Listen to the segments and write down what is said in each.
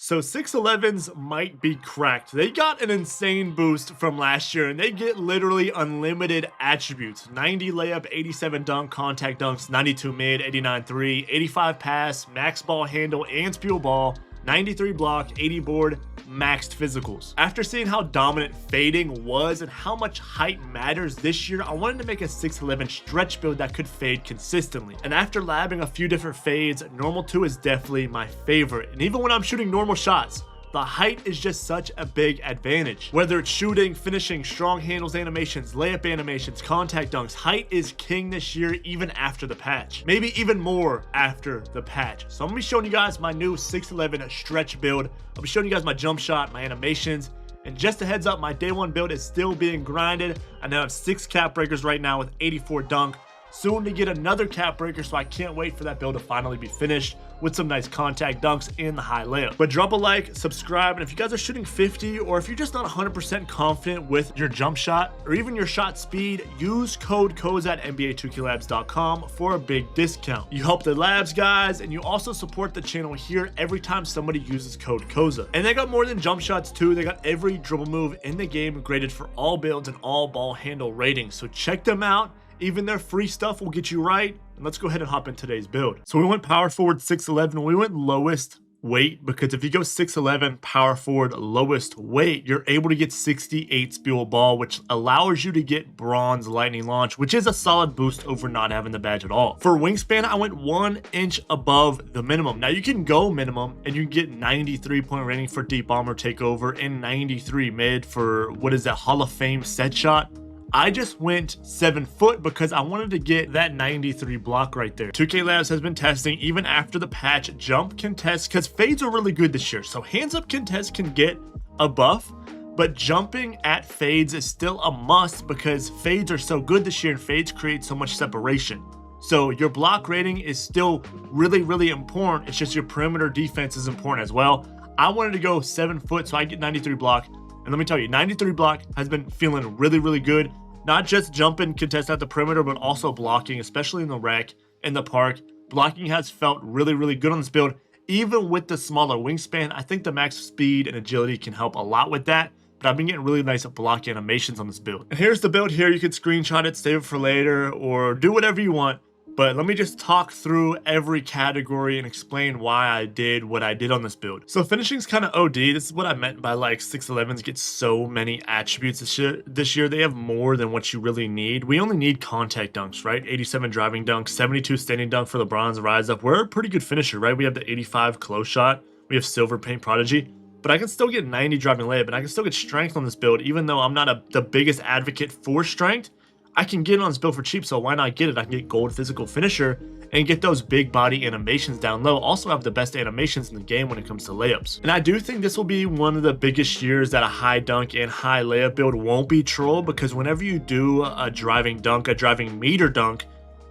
So 6'11s might be cracked. They got an insane boost from last year and they get literally unlimited attributes. 90 layup, 87 dunk, contact dunks, 92 mid, 89 3, 85 pass, max ball handle and speed ball, 93 block, 80 board, maxed physicals. After seeing how dominant fading was and how much height matters this year, I wanted to make a 6'11 stretch build that could fade consistently. And after labbing a few different fades, normal 2 is definitely my favorite. And even when I'm shooting normal shots, the height is just such a big advantage. Whether it's shooting, finishing, strong handles animations, layup animations, contact dunks, height is king this year even after the patch. Maybe even more after the patch. So I'm gonna be showing you guys my new 6'11 stretch build. I'll be showing you guys my jump shot, my animations, and just a heads up, my day 1 build is still being grinded. I now have 6 cap breakers right now with 84 dunk. Soon to get another cap breaker, so I can't wait for that build to finally be finished with some nice contact dunks and the high layup. But drop a like, subscribe, and if you guys are shooting 50 or if you're just not 100% confident with your jump shot or even your shot speed, use code Koza at NBA2KLabs.com for a big discount. You help the labs guys and you also support the channel here every time somebody uses code Koza. And they got more than jump shots too. They got every dribble move in the game graded for all builds and all ball handle ratings. So check them out. Even their free stuff will get you right. And let's go ahead and hop in today's build. So we went power forward 6'11. We went lowest weight because if you go 6'11 power forward lowest weight, you're able to get 68 speed ball, which allows you to get bronze lightning launch, which is a solid boost over not having the badge at all. For wingspan, I went 1 inch above the minimum. Now you can go minimum and you can get 93 point rating for deep bomber takeover and 93 mid for what is that Hall of Fame set shot. I just went 7 foot because I wanted to get that 93 block right there. 2K Labs has been testing even after the patch jump contest because fades are really good this year. So hands up contest can get a buff, but jumping at fades is still a must because fades are so good this year and fades create so much separation. So your block rating is still really important. It's just your perimeter defense is important as well. I wanted to go 7 foot so I get 93 block. And let me tell you, 93 block has been feeling really good. Not just jumping contest at the perimeter, but also blocking, especially in the rec, in the park. Blocking has felt really good on this build. Even with the smaller wingspan, I think the max speed and agility can help a lot with that. But I've been getting really nice block animations on this build. And here's the build here. You can screenshot it, save it for later, or do whatever you want. But let me just talk through every category and explain why I did what I did on this build. So finishing is kind of OD. This is what I meant by like 6'11s get so many attributes this year. They have more than what you really need. We only need contact dunks, right? 87 driving dunk, 72 standing dunk for the bronze rise up. We're a pretty good finisher, right? We have the 85 close shot. We have silver paint prodigy. But I can still get 90 driving layup and I can still get strength on this build. Even though I'm not the biggest advocate for strength, I can get it on this build for cheap, so why not get it? I can get gold physical finisher and get those big body animations down low. Also have the best animations in the game when it comes to layups. And I do think this will be one of the biggest years that a high dunk and high layup build won't be troll, because whenever you do a driving dunk, a driving meter dunk,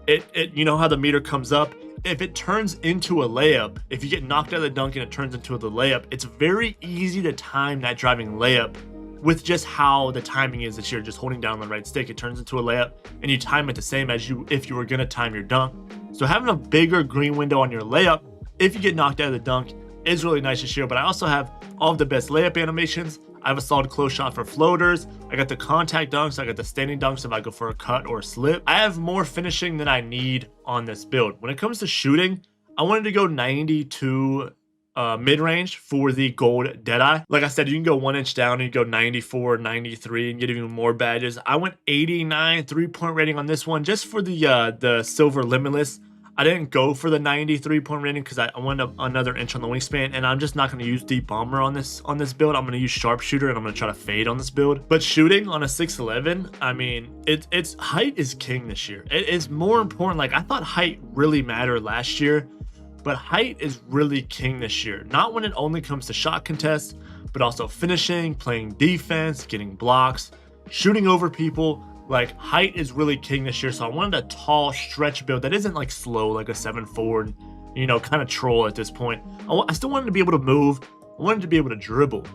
you know how the meter comes up? If it turns into a layup, if you get knocked out of the dunk and it turns into the layup, it's very easy to time that driving layup with just how the timing is this year. Just holding down the right stick, it turns into a layup and you time it the same as if you were going to time your dunk. So having a bigger green window on your layup if you get knocked out of the dunk is really nice this year. But I also have all of the best layup animations. I have a solid close shot for floaters. I got the contact dunks. I got the standing dunks if I go for a cut or a slip. I have more finishing than I need on this build. When it comes to shooting, I wanted to go 92 mid-range for the gold Deadeye. Like I said, you can go 1 inch down and you go 94, 93 and get even more badges. I went 89 3-point rating on this one just for the silver limitless. I didn't go for the 90 3-point rating because I wanted another inch on the wingspan, and I'm just not going to use deep bomber on this build. I'm going to use sharpshooter and I'm going to try to fade on this build. But shooting on a 6'11, I mean, it's height is king this year. It's more important. Like, I thought height really mattered last year, but height is really king this year. Not when it only comes to shot contests, but also finishing, playing defense, getting blocks, shooting over people. Like, height is really king this year. So I wanted a tall stretch build that isn't like slow, like a 7'4", you know, kind of troll at this point. I still wanted to be able to move. I wanted to be able to dribble.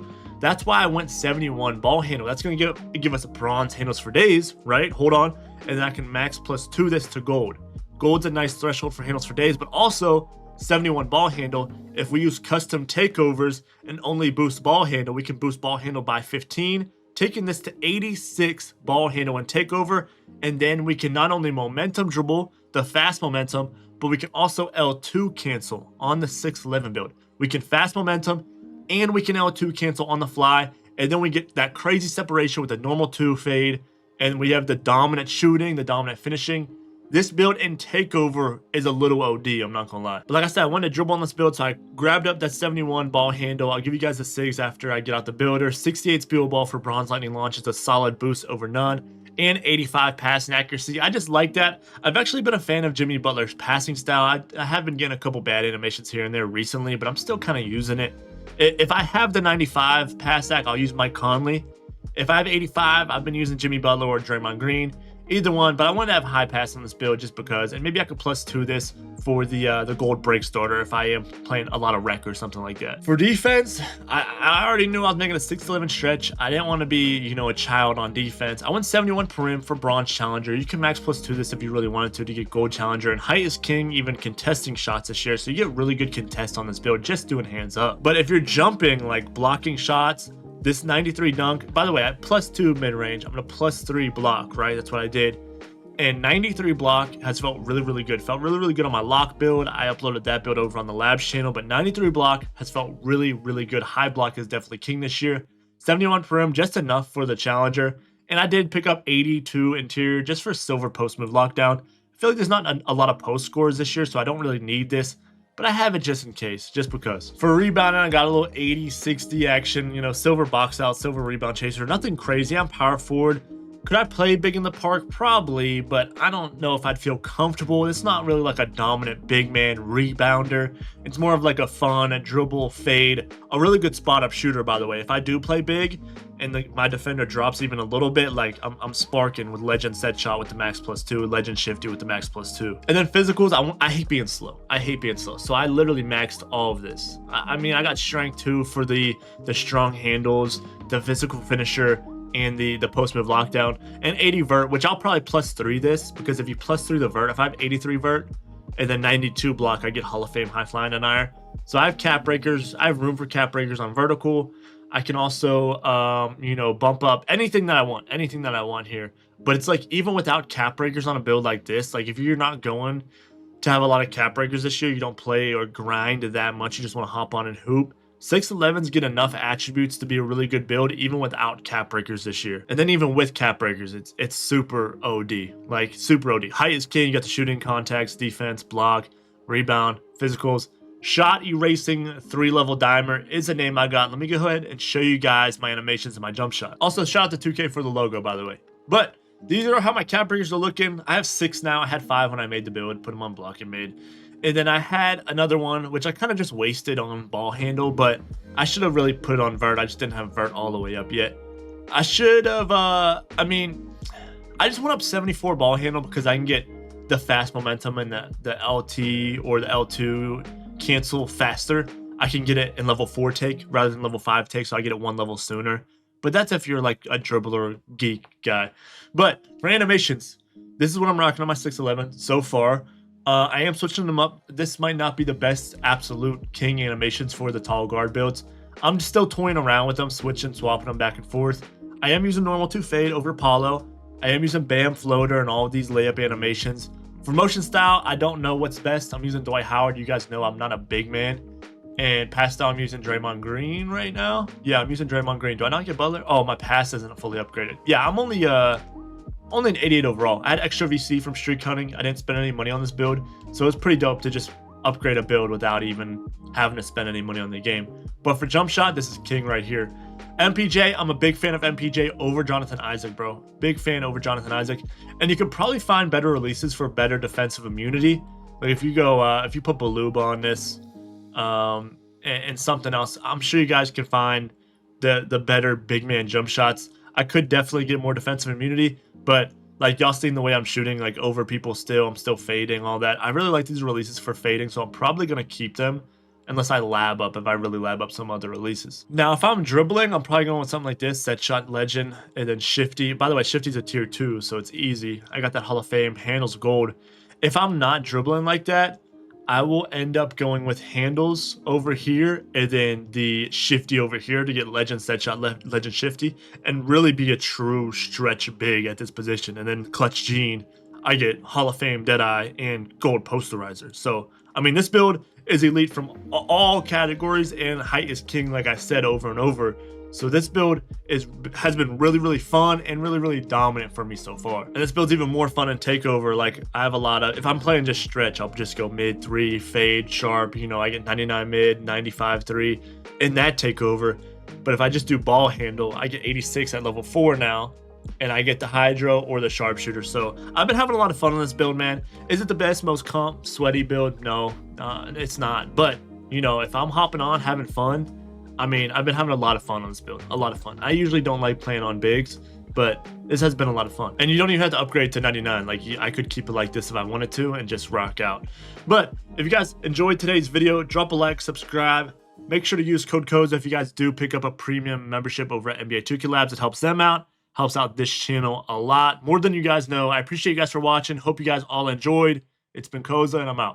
That's why I went 71 ball handle. That's going to give us a bronze handles for days, right? Hold on. And then I can max +2 this to gold. Gold's a nice threshold for handles for days, but also 71 ball handle. If we use custom takeovers and only boost ball handle, we can boost ball handle by 15, taking this to 86 ball handle and takeover. And then we can not only momentum dribble, the fast momentum, but we can also L2 cancel on the 6'11 build. We can fast momentum and we can L2 cancel on the fly. And then we get that crazy separation with the normal 2 fade. And we have the dominant shooting, the dominant finishing. This build in takeover is a little OD, I'm not gonna lie. But like I said, I wanted to dribble on this build, so I grabbed up that 71 ball handle. I'll give you guys the SIGs after I get out the builder. 68 speed ball for bronze lightning launch is a solid boost over none. And 85 passing accuracy. I just like that. I've actually been a fan of Jimmy Butler's passing style. I have been getting a couple bad animations here and there recently, but I'm still kind of using it. If I have the 95 pass act, I'll use Mike Conley. If I have 85, I've been using Jimmy Butler or Draymond Green. Either one, but I wanted to have high pass on this build just because, and maybe I could +2 this for the gold break starter if I am playing a lot of rec or something like that. For defense, I already knew I was making a 6'11 stretch. I didn't want to be, you know, a child on defense. I went 71 perim for bronze challenger. You can max +2 this if you really wanted to get gold challenger, and height is king, even contesting shots this year, so you get really good contest on this build just doing hands up. But if you're jumping, like blocking shots, this 93 dunk, by the way, at +2 mid-range, I'm gonna +3 block, right? That's what I did. And 93 block has felt really, really good. Felt really, really good on my lock build. I uploaded that build over on the labs channel, but 93 block has felt really, really good. High block is definitely king this year. 71 perim, just enough for the challenger. And I did pick up 82 interior just for silver post move lockdown. I feel like there's not a lot of post scores this year, so I don't really need this. But I have it just in case, just because. For rebounding, I got a little 80-60 action, you know, silver box out, silver rebound chaser. Nothing crazy. I'm power forward. Could I play big in the park? Probably, but I don't know if I'd feel comfortable. It's not really like a dominant big man rebounder. It's more of like a fun, a dribble, fade, a really good spot up shooter, by the way. If I do play big and my defender drops even a little bit, like I'm sparking with legend set shot with the max +2, legend shifty with the max +2. And then physicals, I hate being slow. I hate being slow. So I literally maxed all of this. I mean, I got strength 2 for the strong handles, the physical finisher, and the post move lockdown, and 80 vert, which I'll probably +3 this, because if you +3 the vert, if I have 83 vert and then 92 block, I get Hall of Fame high flying denier. So I have cap breakers. I have room for cap breakers on vertical. I can also you know, bump up anything that I want here. But it's like, even without cap breakers on a build like this, like if you're not going to have a lot of cap breakers this year, you don't play or grind that much, you just want to hop on and hoop, 6'11s get enough attributes to be a really good build even without cap breakers this year. And then even with cap breakers, it's super OD, like super OD. Height is king. You got the shooting, contacts, defense, block, rebound, physicals. Shot erasing 3-level dimer is a name I got. Let me go ahead and show you guys my animations and my jump shot. Also, shout out to 2K for the logo, by the way. But these are how my cap breakers are looking. I have 6 now. I had 5 when I made the build, put them on block and made. And then I had another one, which I kind of just wasted on ball handle, but I should have really put on vert. I just didn't have vert all the way up yet. I should have, I mean, I just went up 74 ball handle because I can get the fast momentum and the LT or the L2 cancel faster. I can get it in level 4 take rather than level 5 take, so I get it 1 level sooner. But that's if you're like a dribbler geek guy. But for animations, this is what I'm rocking on my 6'11 so far. I am switching them up. This might not be the best absolute king animations for the tall guard builds. I'm still toying around with them, switching, swapping them back and forth. I am using normal 2 fade over Paulo. I am using Bam floater and all of these layup animations. For motion style, I don't know what's best. I'm using Dwight Howard. You guys know I'm not a big man. And pass style, I'm using Draymond Green right now. Yeah, I'm using Draymond Green. Do I not get Butler? Oh, my pass isn't fully upgraded. Yeah, I'm only an 88 overall. I had extra VC from streak hunting. I didn't spend any money on this build, so it's pretty dope to just upgrade a build without even having to spend any money on the game. But for jump shot, this is king right here. MPJ, I'm a big fan of MPJ over Jonathan Isaac, bro. Big fan over Jonathan Isaac. And you can probably find better releases for better defensive immunity. Like if you go, if you put Baluba on this, and something else, I'm sure you guys can find the better big man jump shots. I could definitely get more defensive immunity, but like y'all seen the way I'm shooting, like over people still, I'm still fading, all that. I really like these releases for fading, so I'm probably going to keep them unless I lab up, if I really lab up some other releases. Now, if I'm dribbling, I'm probably going with something like this, set shot legend, and then shifty. By the way, shifty's a tier 2, so it's easy. I got that Hall of Fame, handles gold. If I'm not dribbling like that, I will end up going with handles over here and then the shifty over here to get legend set shot, legend shifty, and really be a true stretch big at this position. And then clutch gene, I get Hall of Fame Deadeye and gold posterizer. So, I mean, this build is elite from all categories, and height is king, like I said over and over. So this build has been really fun and really dominant for me so far. And this build's even more fun in takeover. Like, I have a lot of, if I'm playing just stretch, I'll just go mid 3, fade, sharp, you know, I get 99 mid, 95 3 in that takeover. But if I just do ball handle, I get 86 at level 4 now, and I get the hydro or the sharpshooter. So I've been having a lot of fun on this build, man. Is it the best, most comp sweaty build? No, it's not. But, you know, if I'm hopping on having fun, I mean, I've been having a lot of fun on this build, a lot of fun. I usually don't like playing on bigs, but this has been a lot of fun. And you don't even have to upgrade to 99. Like, I could keep it like this if I wanted to and just rock out. But if you guys enjoyed today's video, drop a like, subscribe. Make sure to use code Koza if you guys do pick up a premium membership over at NBA 2K Labs. It helps them out, helps out this channel a lot, more than you guys know. I appreciate you guys for watching. Hope you guys all enjoyed. It's been Koza, and I'm out.